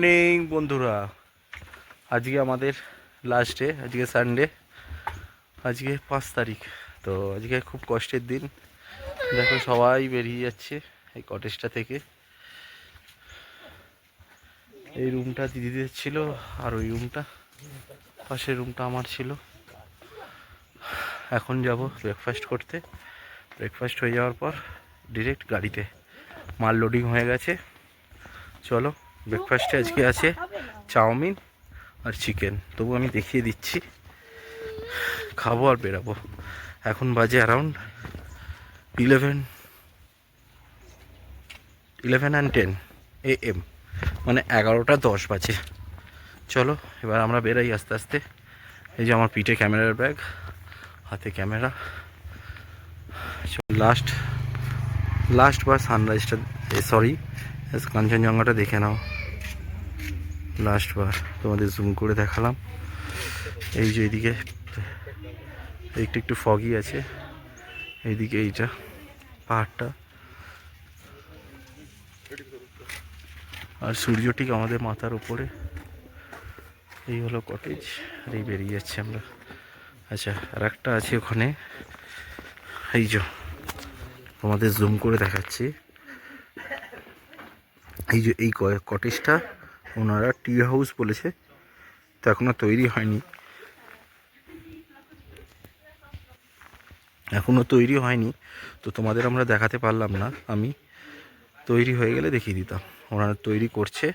Morning বন্ধুরা, আজকে আমাদের লাস্ট ডে, আজকে সানডে, আজকে 5 তারিখ। তো আজকে খুব কষ্টের দিন। দেখো সবাই বেরিয়ে যাচ্ছে এই কটেজটা থেকে। এই রুমটা দিদিদের ছিল, আর ওই রুমটা, পাশের রুমটা আমার ছিল। এখন যাব ব্রেকফাস্ট করতে। ব্রেকফাস্ট হয়ে যাওয়ার পর ডিরেক্ট গাড়িতে। মাল লোডিং হয়ে গেছে। চলো, ব্রেকফাস্টে আজকে আছে চাউমিন আর চিকেন। তবু আমি দেখিয়ে দিচ্ছি, খাবো আর বেরাবো। এখন বাজে অ্যারাউন্ড 11:10 AM, মানে 11:10 বাজে। চলো এবার আমরা বেরাই আস্তে আস্তে। এই যে আমার পিঠে ক্যামেরার ব্যাগ, হাতে ক্যামেরা। লাস্ট বার সানরাইজটা, সরি, কাঞ্চনজঙ্ঘাটা দেখে নাও। লাস্ট বার তোমাদের জুম করে দেখালাম। এই যে এইদিকে একটু ফগি আছে, এইদিকে এইটা পাহাড়টা, আর সূর্য ঠিক আমাদের মাথার উপরে। এই হলো কটেজ, আর এই বেরিয়ে যাচ্ছি আমরা। আচ্ছা, আর একটা আছে ওখানে, এই যে তোমাদের জুম করে দেখাচ্ছি। এই যে এই কটেজটা ওনারা টি হাউস বলেছে, তো এখনো তৈরি হয়নি। তো তোমাদের আমরা দেখাতে পারলাম না। আমি তৈরি হয়ে গেলে দেখিয়ে দিতাম। ওনারা তৈরি করছে।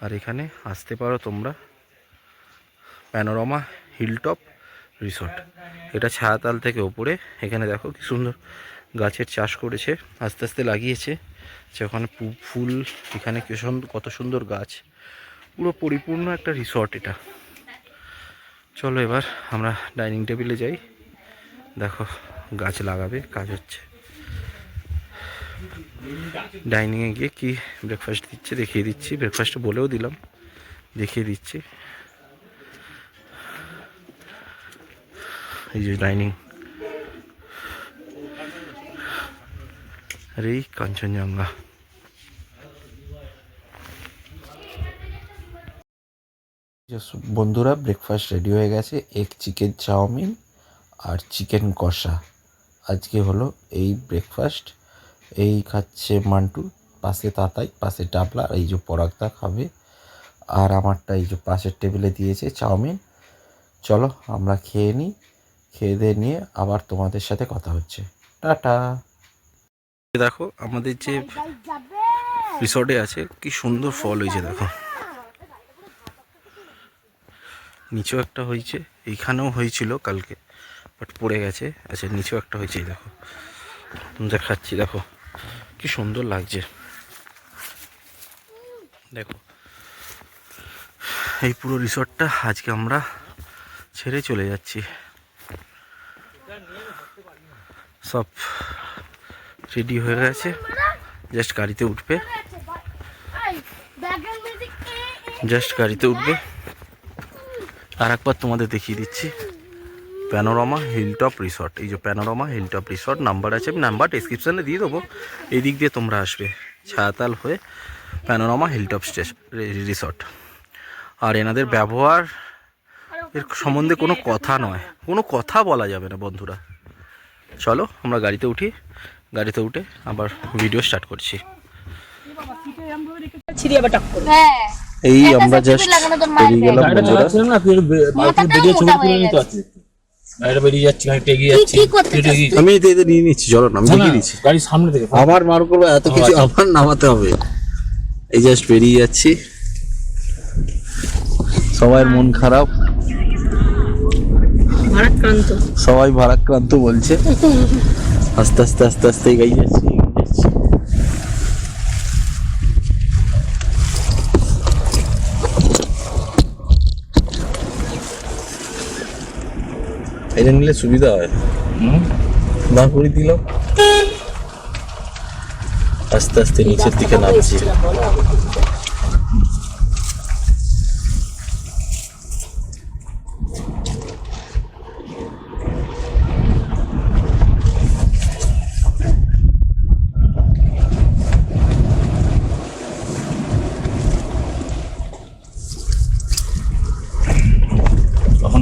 আর এখানে আসতে পারো তোমরা, প্যানোরামা হিলটপ রিসর্ট। এটা ছায়াতাল থেকে ওপরে। এখানে দেখো কি সুন্দর গাছের চাষ করেছে, আস্তে আস্তে লাগিয়েছে। ওখানে ফুল, এখানে কত সুন্দর গাছ, পুরো পরিপূর্ণ একটা রিসর্ট এটা। চলো এবার আমরা ডাইনিং টেবিলে যাই। দেখো গাছ লাগাবে, কাজ হচ্ছে। ডাইনিংয়ে গিয়ে কি ব্রেকফাস্ট দিচ্ছে দেখিয়ে দিচ্ছি। ব্রেকফাস্ট বলেও দিলাম, দেখিয়ে দিচ্ছি। এই যে ডাইনিং, আর এই কাঞ্চনজঙ্ঘা। বন্ধুরা, ব্রেকফাস্ট রেডি হয়ে গেছে। এগ চিকেন চাউমিন আর চিকেন কষা আজকে হলো এই ব্রেকফাস্ট। এই খাচ্ছে মান্টু, পাশে তাতাই, পাশে ডাবলা, এই যে পরাগদা খাবে, আর আমারটা এই যে পাশের টেবিলে দিয়েছে চাউমিন। চলো আমরা খেয়ে নিই, খেয়ে দিয়ে নিয়ে আবার তোমাদের সাথে কথা হচ্ছে। টাটা। দেখো আমাদের যে রিসর্টে আছে কি সুন্দর ফল হয়েছে। দেখো নিচেও একটা হয়েছে, এইখানেও হয়েছিল কালকে, বাট পড়ে গেছে। আচ্ছা, নিচেও একটা হয়েছে, দেখো দেখাচ্ছি। দেখো কি সুন্দর লাগছে। দেখো এই পুরো রিসর্টটা আজকে আমরা ছেড়ে চলে যাচ্ছি। সব রেডি হয়ে গেছে, জাস্ট গাড়িতে উঠবে। আর একবার তোমাদের দেখিয়ে দিচ্ছি প্যানোরামা হিলটপ রিসর্ট। এই যে প্যানোরামা হিলটপ রিসর্ট, নাম্বার আছে, আমি নাম্বার ডেসক্রিপশানে দিয়ে দেবো। এই দিক দিয়ে তোমরা আসবে ছায়াতাল হয়ে প্যানোরামা হিলটপ রিসর্ট। আর এনাদের ব্যবহার এর সম্বন্ধে কোনো কথা নয়, কোনো কথা বলা যাবে না বন্ধুরা। চলো আমরা গাড়িতে উঠি, গাড়িতে উঠে আবার ভিডিও স্টার্ট করছি। এই আমরা জাস্ট বেরিয়ে গেলাম আমি নিয়ে নিচ্ছি। চলো না, আমি দেখিয়ে দিচ্ছি। গাড়ির সামনে থেকে আবার মার করবো, এত কিছু আবার নামাতে হবে। এই জাস্ট বেরিয়ে যাচ্ছি, সবাই মন খারাপ, সবাই ভারাক্রান্ত বলছে। আস্তে আস্তে আস্তে আস্তে এগিয়ে যাচ্ছি। এটা নিলে সুবিধা হয়, না করে দিলাম। আস্তে আস্তে নিচের দিকে নামছি।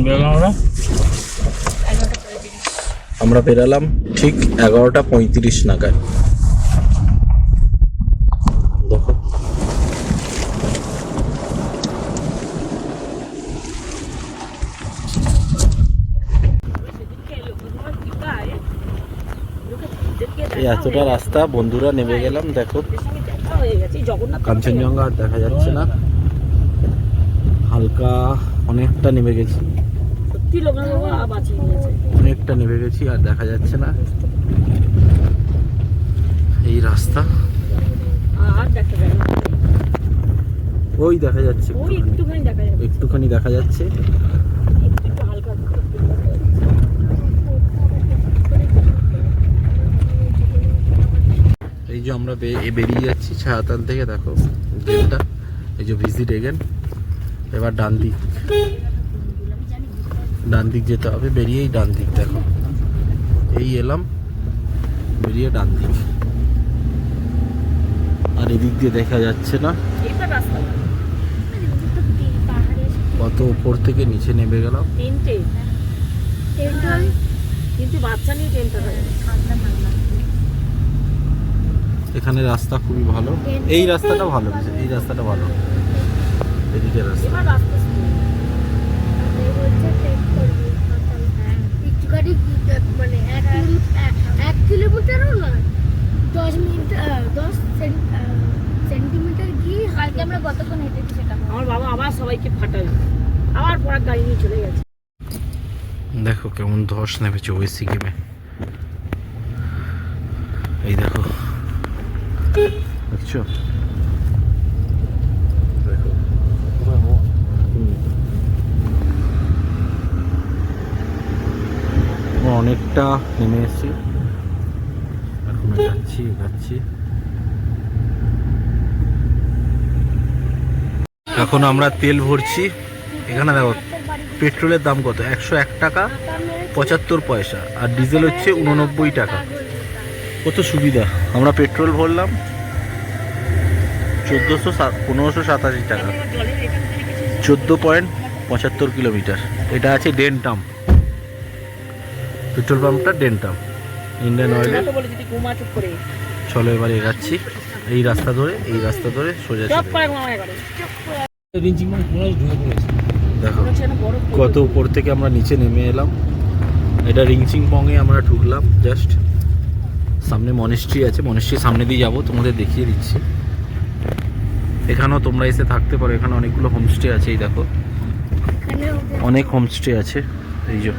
বেরোলাম আমরা? আমরা বেরালাম ঠিক 11:35 নাগাদ। দেখো এই এতটা রাস্তা বন্ধুরা নেমে গেলাম। দেখো কাঞ্চনজঙ্ঘা আর দেখা যাচ্ছে না, হালকা অনেকটা নেমে গেছি, অনেকটা নেমে গেছি আর দেখা যাচ্ছে না এই রাস্তা। ওই দেখা যাচ্ছে, একটুখানি দেখা যাচ্ছে। এই যে আমরা বেরিয়ে যাচ্ছি ছায়াতল থেকে। দেখো গেটটা, এই যে ভিজিট এগেন। এবার ডান দিক যেতে হবে, বেরিয়েই ডান দিক। দেখো এই এলাম, বেরিয়ে ডান দিক। আর এদিক দিয়ে দেখা যাচ্ছে না, কত উপর থেকে নিচে নেমে গেলাম। এখানে রাস্তা খুবই ভালো, এই রাস্তাটা ভালো, এই রাস্তাটা ভালো, এদিকে রাস্তা। মানে 1 কিলোমিটারও নয়, 10 মিনিট 10 সেন্টিমিটার গিয়ে কালকে আমরা কতক্ষণ হেঁটেছি সেটা। আমার বাবা আবার সবাইকে ফাটাবে, আবার পড়ার গাড়ি নিয়ে চলে গেছে। দেখো কেমন ধস নেমেছে ওই সিকিমে। এই দেখো, দেখছো? দেখো অনেকটা নেমে এসেছি, এখন যাচ্ছি। এখন আমরা তেল ভরছি। এখানে দেখো পেট্রোলের দাম কত, 101 টাকা 75 পয়সা, আর ডিজেল হচ্ছে 89 টাকা। কত সুবিধা। আমরা পেট্রোল ভরলাম 1587 টাকা, 14.75 কিলোমিটার। এটা আছে ডেন্টাম, পেট্রোল পাম্পটা ডেন্টাম, ইন্ডিয়ান অয়েলের। চলো এবার এগাচ্ছি এই রাস্তা ধরে সোজা। দেখো কত উপর থেকে আমরা নিচে নেমে এলাম। এটা রিংচিংপংয়ে আমরা ঢুকলাম। জাস্ট সামনে মনেস্ট্রি আছে, মনেস্ট্রির সামনে দিয়ে যাবো, তোমাদের দেখিয়ে দিচ্ছি। এখানেও তোমরা এসে থাকতে পারো, এখানে অনেকগুলো হোমস্টে আছে। এই দেখো অনেক হোমস্টে আছে, এই যে।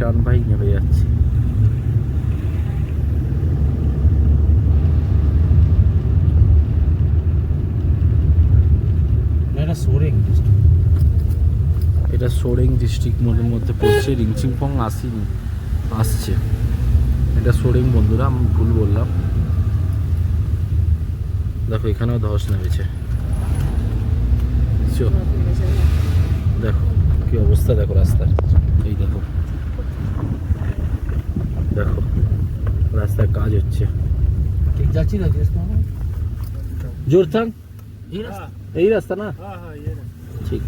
টার্ন বাই নেমে যাচ্ছি। এটা সোরেং ডিস্ট্রিক্ট মধ্যে পড়ছে, রিংচিংপং আসছে। এটা সোরেং বন্ধুরা, আমি ভুল বললাম। দেখো এখানেও ধস নেমেছে, দেখো কি অবস্থা, দেখো রাস্তার। এই দেখো রাস্তায় কাজ হচ্ছে। ঠিক যাচ্ছি না জোরথাং, এই রাস্তা না? ঠিক,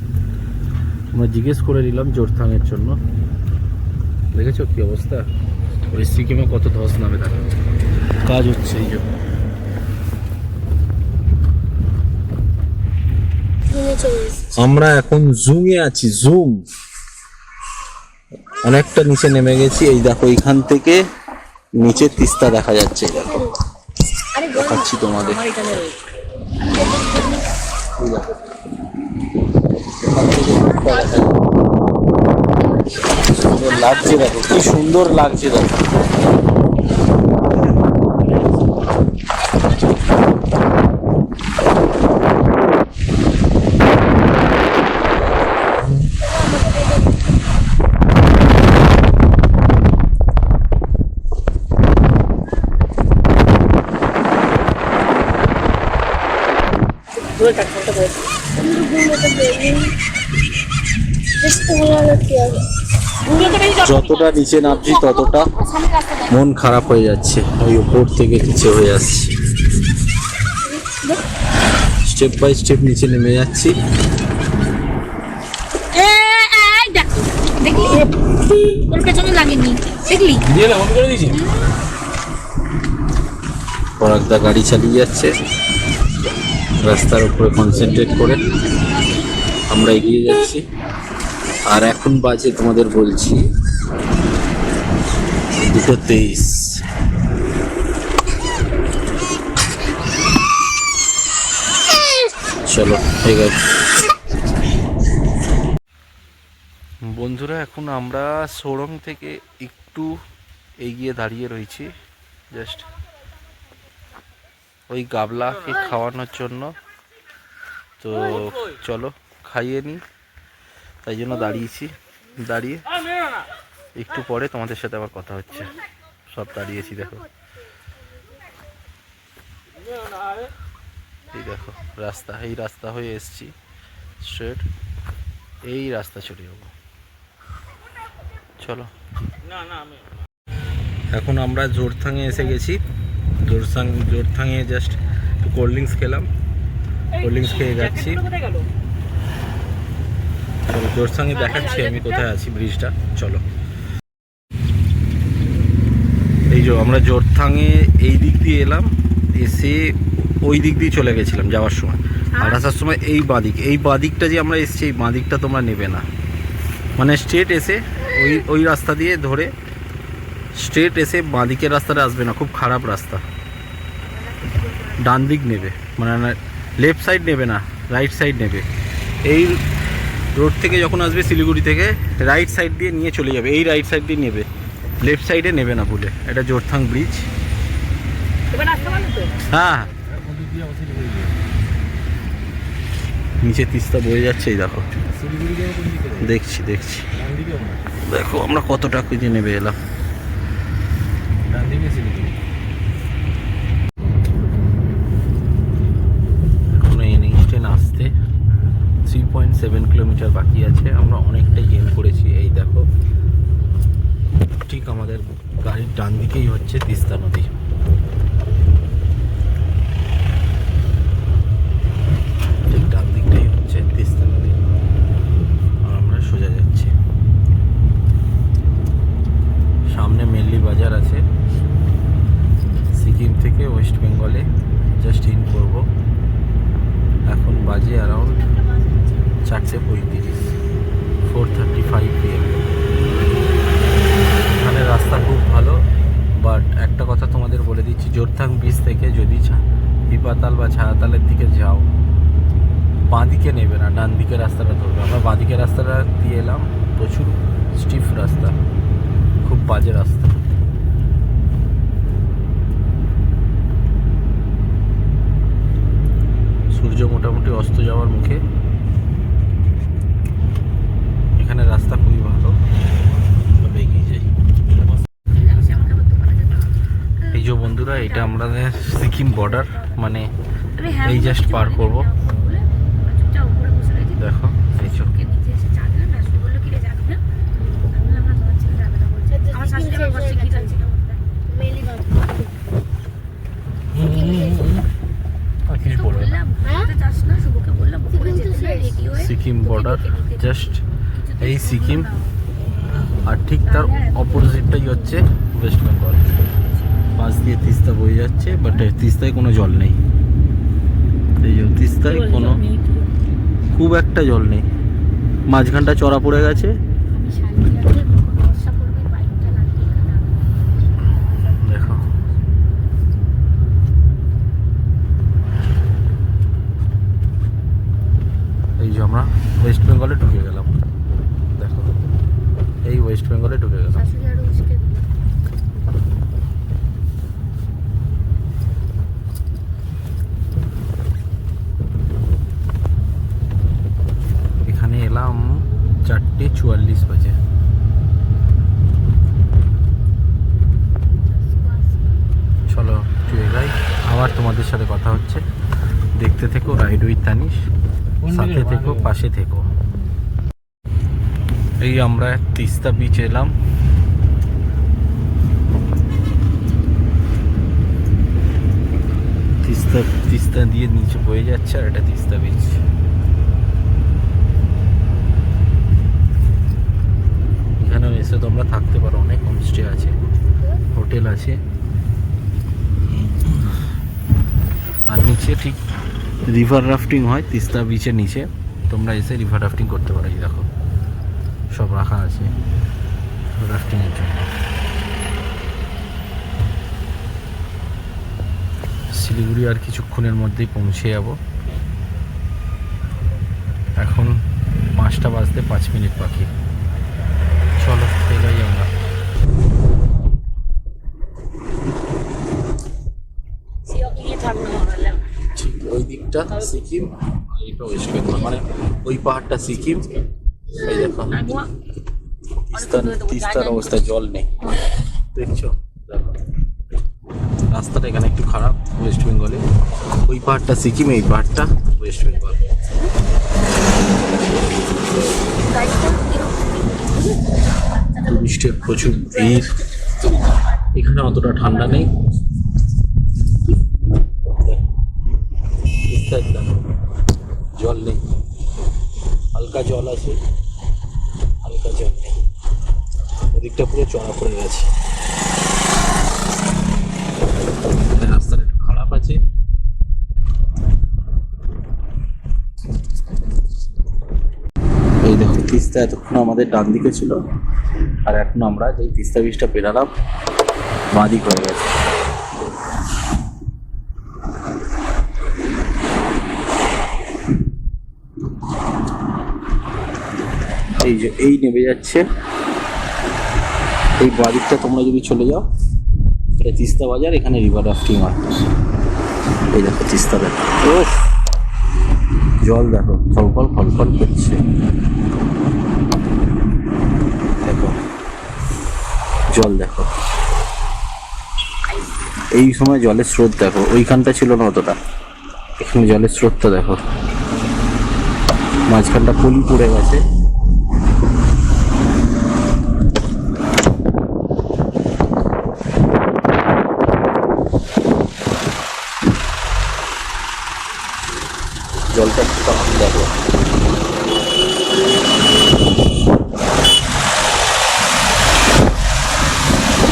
আমরা জিজ্ঞেস করে নিলাম জোরথাং এর জন্য। দেখেছো কি অবস্থা, ওই সিকিমে কত ধস নামে, দেখো কাজ হচ্ছে। এই যে আমরা এখন জুমে আছি, জুম। অনেকটা নিচে নেমে গেছি। এই দেখো এখান থেকে নিচে তিস্তা দেখা যাচ্ছে। দেখো দেখাচ্ছি তোমাদের, লাগছে। দেখো কি সুন্দর লাগছে, দেখো দূরে থাকতে যতটা নিচে নামছি ততটা মন খারাপ হয়ে যাচ্ছে, ওই উপর থেকে নিচে হয়ে আসছি, স্টেপ বাই স্টেপ নিচে নেমে যাচ্ছি। দেখলি তোর পেছনে লাগেনি, দেখলি পরাগদা গাড়ি চালিয়ে যাচ্ছে রাস্তার উপরে কনসেন্ট্রেট করে, আমরা এগিয়ে যাচ্ছি। আর এখন বাজে তোমাদের বলছি 2:23। চলো ঠিক আছে বন্ধুরা, এখন আমরা সোরং থেকে একটু এগিয়ে দাঁড়িয়ে রয়েছি, জাস্ট ওই গাবলাকে খাওয়ানোর জন্য। তো চলো খাইয়ে নিই, তাই জন্য দাঁড়িয়েছি। দাঁড়িয়ে একটু পরে তোমাদের সাথে আবার কথা হচ্ছে। সব দাঁড়িয়েছি, দেখো এই দেখো রাস্তা, এই রাস্তা হয়ে এসছি স্ট্রেট, এই রাস্তা চলে যাবো। চলো, এখন আমরা জোরথাঙে এসে গেছি। জোরথাঙে জাস্ট একটু কোল্ড ড্রিঙ্কস খেলাম, কোল্ড ড্রিঙ্কস খেয়ে যাচ্ছি। চলো জোরথাঙে দেখাচ্ছি আমি কোথায় আছি, ব্রিজটা। চলো, এই যে আমরা জোরথাঙে এই দিক দিয়ে এলাম, এসে ওই দিক দিয়ে চলে গেছিলাম যাওয়ার সময়। আর আসার সময় এই বাঁদিক, এই বাঁদিকটা যে আমরা এসছি, এই বাঁদিকটা তোমরা নেবে না, মানে স্ট্রেট এসে ওই রাস্তা দিয়ে ধরে স্ট্রেট এসে বাঁদিকের রাস্তাটা আসবে না, খুব খারাপ রাস্তা। ডান দিক নেবে, মানে লেফট সাইড নেবে না, রাইট সাইড নেবে। এই রোড থেকে যখন আসবে শিলিগুড়ি থেকে, রাইট সাইড দিয়ে নিয়ে চলে যাবে, এই রাইট সাইড দিয়ে নেবে, লেফট সাইডে নেবে না বলে। এটা জোরথাং ব্রিজ। হ্যাঁ, নিচে তিস্তা বয়ে যাচ্ছে, এই দেখো। দেখছি দেখো আমরা কতটা খুঁজে নেবে এলাম। এখন এই NH 10 আসতে 3.7 কিলোমিটার বাকি আছে। আমরা অনেকটাই গেইন করেছি। এই দেখো, ঠিক আমাদের গাড়ির ডান দিকেই হচ্ছে তিস্তা নদী। ঠিক ডান দিকটাই হচ্ছে তিস্তা নদী, আর আমরা সোজা যাচ্ছি। সামনে মেনলি বাজার আছে। সিকিম থেকে ওয়েস্ট বেঙ্গলে জাস্ট ইন করবো। এখন বাজে অ্যারাউন্ড 4:35, 4:35 PM। এখানে রাস্তা খুব ভালো, বাট একটা কথা তোমাদের বলে দিচ্ছি, জোরথাং ব্রিজ থেকে যদি হিপাতাল বা ছায়াতালের দিকে যাও, বাঁ দিকে নেবে না, ডান দিকে রাস্তাটা ধরবে। আমরা বাঁ দিকে রাস্তাটা দিয়ে এলাম, প্রচুর স্টিফ রাস্তা, খুব বাজে রাস্তা। সূর্য মোটামুটি অস্ত যাওয়ার মুখে। এখানে রাস্তা খুবই ভালো, এগিয়ে যাই। এই যে বন্ধুরা, এটা আমাদের সিকিম বর্ডার, মানে এই জাস্ট পার করবো। দেখো এই যে সিকিম বর্ডার, জাস্ট এই সিকিম, আর ঠিক তার অপোজিটটাই হচ্ছে ওয়েস্ট বেঙ্গল। পাশ দিয়ে তিস্তা বয়ে যাচ্ছে, বাট তিস্তায় কোনো জল নেই। এই যে তিস্তায় কোনো খুব একটা জল নেই, মাঝখানটা চড়া পড়ে গেছে। দেখো এই যে আমরা ওয়েস্ট বেঙ্গলে ঢুকে গেলাম। দেখো এই ওয়েস্ট বেঙ্গলে ঢুকে গেলাম। এখানে এলাম 4:44 বাজে। চলো একটু এগাই, আবার তোমাদের সাথে কথা হচ্ছে। দেখতে থেকো রাইড উইথ তানিশ। সাথে থেকো, পাশে থেকো। এই আমরা তিস্তা বিচ এলাম। তিস্তা দিয়ে নিচে বয়ে যাচ্ছে, আর এটা তিস্তা বিচ। এখানে এসে তোমরা থাকতে পারো, অনেক হোমস্টে আছে, হোটেল আছে। আর নিচে ঠিক রিভার রাফটিং হয় তিস্তা বিচের নিচে, তোমরা এসে রিভার রাফটিং করতে পারো। এই দেখো সব রাখা আছে রাফটিংয়ের জন্য। শিলিগুড়ি আর কিছুক্ষণের মধ্যেই পৌঁছে যাব। এখন 5টা বাজতে 5 মিনিট বাকি। চলো এগাই আমরা। ঠিক ওই দিকটা সিকিম, আর এটা ওয়েস্ট বেঙ্গল, মানে ওই পাহাড়টা সিকিম। এই দেখো তিস্তার অবস্থা, জল নেই, দেখছো? দেখো রাস্তাটা এখানে একটু খারাপ ওয়েস্ট বেঙ্গলে। ওই পাহাড়টা সিকিম, এই পাহাড়টা ওয়েস্ট বেঙ্গল। টুরিস্টের প্রচুর ভিড়। এখানে অতটা ঠান্ডা নেই। জল নেই, হালকা জল আছে, হালকা জল নেই। ওদিকটা পুরো চড়া পড়ে গেছে, রাস্তাটা একটু খারাপ আছে। এই দেখো তিস্তা এতক্ষণ আমাদের ডান দিকে ছিল, আর এখন আমরা যেই তিস্তা ব্রিজটা পেরালাম বাঁ দিক হয়ে গেছে। এই যে এই নেমে যাচ্ছে, এই বাঁ দিকটা তোমরা যদি চলে যাও, এটা তিস্তা বাজার, এখানে রিভার রাফটিং হয়। এই দেখো তিস্তা, দেখো জল দেখো ফলফল ফলফল করছে, দেখো জল দেখো। এই সময় জলের স্রোত দেখো, ওইখানটা ছিল না অতটা, এখানে জলের স্রোতটা দেখো। মাঝখানটা পলি পড়ে গেছে। জলটা তখন দেখো,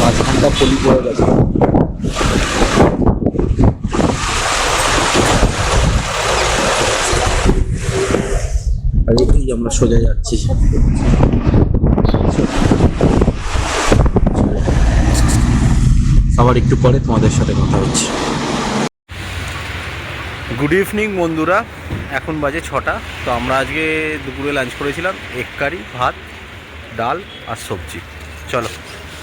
মাঝখানটা পলি পড়ে গেছে। আর এই আমরা সোজা যাচ্ছি। আবার একটু পরে তোমাদের সাথে কথা হচ্ছে। গুড ইভিনিং বন্ধুরা, এখন বাজে 6টা। তো আমরা আজকে দুপুরে লাঞ্চ করেছিলাম এগ কারি, ভাত, ডাল আর সবজি। চলো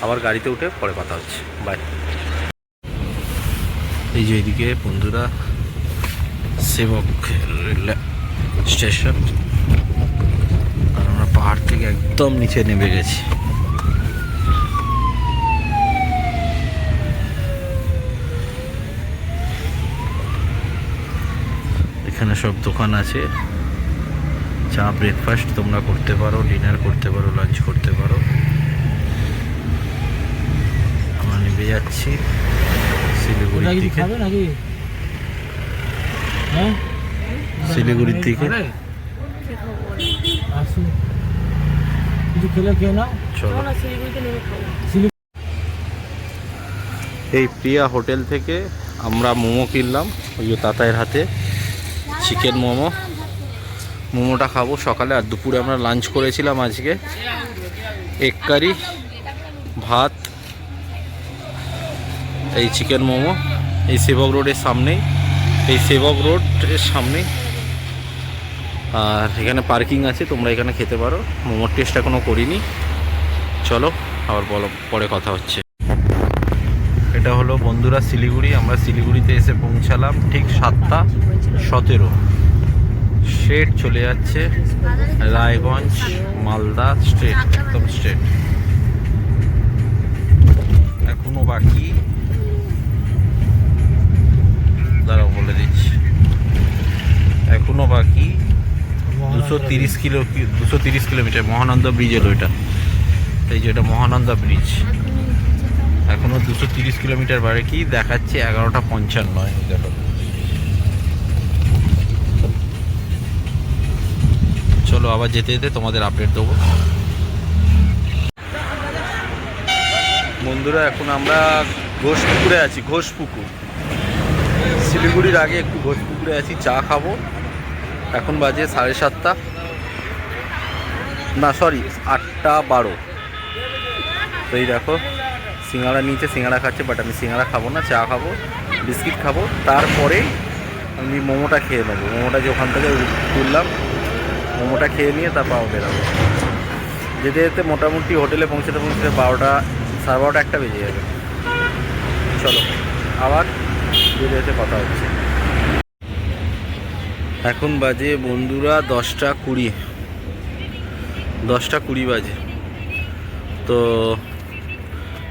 আবার গাড়িতে উঠে পরে কথা হচ্ছে, বাই। এই যে এদিকে বন্ধুরা সেবক স্টেশন, আর আমরা পাহাড় থেকে একদম নিচে নেমে গেছি। এখানে সব দোকান আছে, চা ব্রেকফাস্ট তোমরা করতে পারো, ডিনার করতে পারো, লাঞ্চ করতে পারো। আমরা নেমে যাচ্ছি শিলিগুড়ির দিকে। শিলিগুড়ির দিকে চলো। এই প্রিয়া হোটেল থেকে আমরা মোমো কিনলাম, ওই যে তাতায়ের হাতে চিকেন মোমো। মোমোটা খাবো সকালে। আর দুপুরে আমরা লাঞ্চ করেছিলাম আজকে এগ কারি, ভাত, এই চিকেন মোমো। এই সেবক রোডের সামনেই, এই সেবক রোডের সামনেই। আর এখানে পার্কিং আছে, তোমরা এখানে খেতে পারো। মোমোর টেস্ট এখনও করিনি। চলো আবার পরে কথা হচ্ছে। এটা হলো বন্ধুরা শিলিগুড়ি। আমরা শিলিগুড়িতে এসে পৌঁছালাম ঠিক 7:17। স্ট্রেট চলে যাচ্ছে রায়গঞ্জ, মালদা, স্ট্রেট, একদম স্ট্রেট। এখনো বাকি, দাঁড়াও বলে দিচ্ছি, এখনো বাকি কিলোমিটার মহানন্দা ব্রিজ এলো এটা। এই যে এটা মহানন্দা ব্রিজ। এখনো 230 কিলোমিটার বাড়ে কি দেখাচ্ছে 11:55। দেখো চলো আবার যেতে যেতে তোমাদের আপডেট দেবো। বন্ধুরা এখন আমরা ঘোষপুকুরে আছি। ঘোষপুকুর শিলিগুড়ির আগে একটু ঘোষপুকুরে আছি, চা খাবো। এখন বাজে 7:30, না সরি 8:12। তো এই দেখো সিঙ্গাড়া নিচে, সিঙ্গাড়া খাচ্ছে, বাট আমি সিঙ্গাড়া খাবো না, চা খাবো, বিস্কিট খাবো। তারপরে আমি মোমোটা খেয়ে নেবো। মোমোটা যে ওখান থেকে তুললাম, মোমোটা খেয়ে নিয়ে তারপর বেরাবো। যেতে যেতে মোটামুটি হোটেলে পৌঁছতে 12টা, 12:30, 1টা বেজে যাবে। চলো আবার যেতে যেতে কথা হচ্ছে। এখন বাজে বন্ধুরা 10:20 বাজে। তো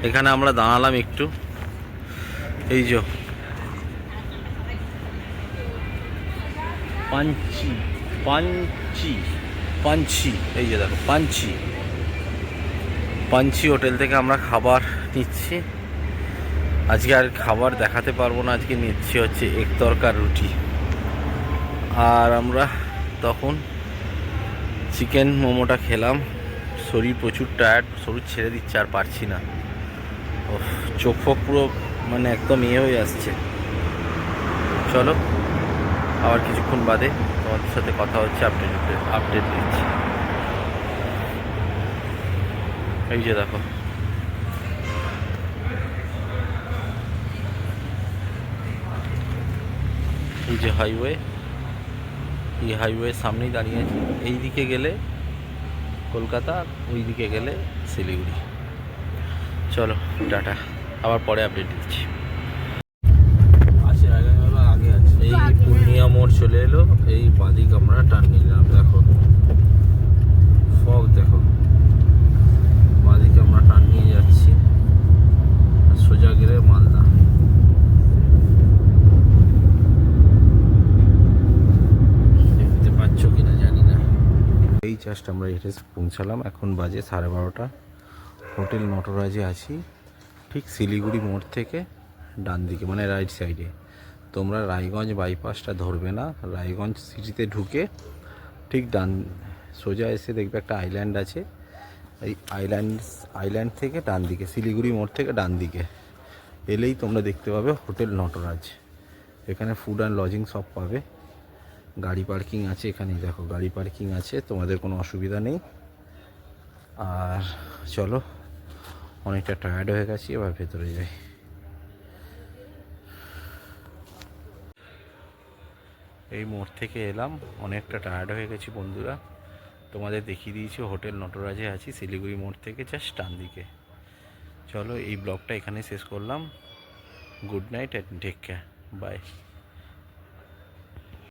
এখানে আমরা দাঁড়ালাম একটু। এই যে পাঞ্চি, এই যে দেখো পাঞ্চি হোটেল থেকে আমরা খাবার নিচ্ছি। আজকে আর খাবার দেখাতে পারবো না, আজকে নিচ্ছি হচ্ছে এক তরকার রুটি। আর আমরা তখন চিকেন মোমোটা খেলাম। শরীর প্রচুর টায়ার্ড, শরীর ছেড়ে দিচ্ছে, আর পারছি না। চোখ ফোক পুরো মানে একদম হয়ে আসছে। চলো আবার কিছুক্ষণ বাদে তোমাদের সাথে কথা হচ্ছে, আপডেট দিচ্ছি। এই যে দেখো এই যে হাইওয়ে, এই হাইওয়ের সামনেই দাঁড়িয়ে আছি। এই দিকে গেলে কলকাতা, ওই দিকে গেলে শিলিগুড়ি। চলো টাটা, আবার পরে আপডেট দিচ্ছি। এই পূর্ণিয়া মোড় চলে এলো, এই বাদিক আমরা টান নিলাম। দেখো ফগ, দেখো বাদিকে আমরা টান নিয়ে যাচ্ছি, সোজা গেলে মালদা। দেখতে পাচ্ছ কিনা জানি না। এই জাস্ট আমরা এসে পৌঁছালাম। এখন বাজে 12:30। হোটেল নটরাজে আছি, ঠিক শিলিগুড়ি মোড় থেকে ডান দিকে, মানে রাইট সাইডে। তোমরা রায়গঞ্জ বাইপাসটা ধরবে না, রায়গঞ্জ সিটিতে ঢুকে ঠিক ডান সোজা এসে দেখবে একটা আইল্যান্ড আছে। এই আইল্যান্ড থেকে ডান দিকে, শিলিগুড়ি মোড় থেকে ডান দিকে এলেই তোমরা দেখতে পাবে হোটেল নটরাজ। এখানে ফুড অ্যান্ড লজিং সব পাবে। গাড়ি পার্কিং আছে, এখানে দেখো গাড়ি পার্কিং আছে, তোমাদের কোনো অসুবিধা নেই। আর চলো, অনেকটা টায়ার্ড হয়ে গেছি, এবার ভেতরে যাই। এই মোড় থেকে এলাম, অনেকটা টায়ার্ড হয়ে গেছি বন্ধুরা। তোমাদের দেখিয়ে দিয়েছি হোটেল নটরাজে আছি, শিলিগুড়ি মোড় থেকে জাস্ট ডান দিকে। চলো এই ব্লগটা এখানে শেষ করলাম। Good night and take care, by.